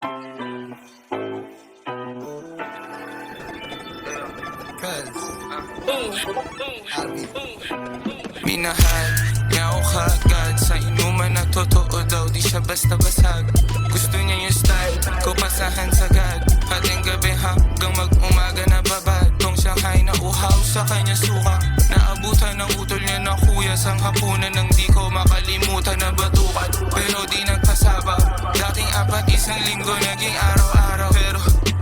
Minahal niya ako kagad sa inuman na totoo daw, di siya basta basag. Gusto niya yung style ko, pasahan sagad. Hating gabi hanggang mag-umaga na babad. Tong Shanghai na uhaw sa kanya suka. Naabutan ng utol niya na kuya sang hapunan nang di ko makalimutan na batukan. Pero di nagkasaba, dating 4 isang linggo naging araw-araw.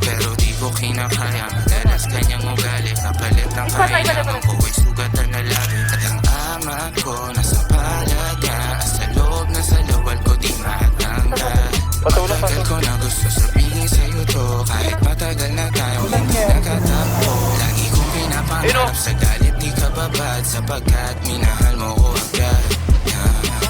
Pero di ko kinakaya, madalas kanyang ugali. Kapalit ng kainaman ko ay sugatan na lagi. At ang ama ko nasa palad niya, sa loob na sa lawal ko di matanggal. Matagal ko na gusto sabihin sa'yo to, kahit matagal na tayo hindi nakatakbo. Lagi kong pinapangarap sa galit di ka babad, sapagkat minahal mo ko agad.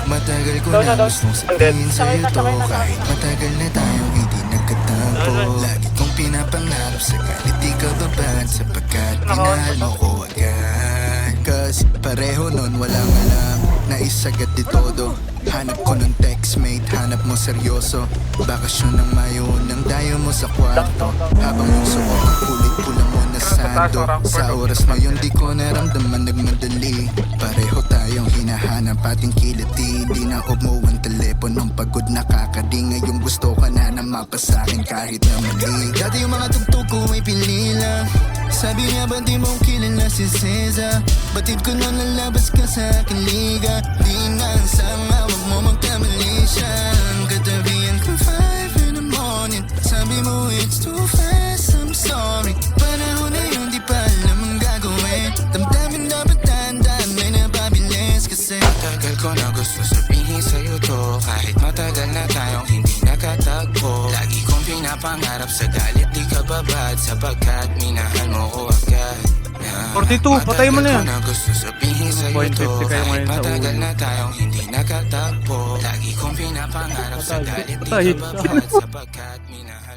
Matagal ko na gustong sabihin sa'yo to, kahit matagal na tayo hindi nagkatampo. Lagi kong pinapangarap sa galit di ka babad, sapagkat minahal mo ko agad. Kasi pareho nun walang alam, naisagad di todo. Hanap ko ng textmate, hanap mo seryoso. Bakasyon ng Mayo, nang dayo mo sa kwarto. Habang yung suot ang kulit pula mo na sando. Sa oras na yun di ko naramdaman nagmadali. Pareho tayong hinahanap ating kiliti. Di na mo ang teleponong pagod nakakadi. Ngayon gusto ka na mapasakin kahit na mali. Dati yung mga tugtog ko ay pinilang. Sabi nga ba di mo kilala si Cesar? Batid ko na lalabas ka sa aking liga. Di na ang sama, wag mo magkamali siya. Katabihan ko 5 in the morning. Sabi mo it's too fast, I'm sorry. Panahon na yun, di pa alam ang gagawin. Damdamin dapat tandaan, may napabilis kasi matagal ko na gusto sabihin sa'yo to, kahit matagal na tayong hindi nakatagpo. Lagi kong pinapangarap sa galit di ka babad, sapagkat minahal mo ko agad. 42, patay mo na yan. Gusto sabihin sa'yo to, kahit matagal na tayong hindi nakatagpo. Lagi kong pinapangarap sa galit di ka babad, sapagkat minahal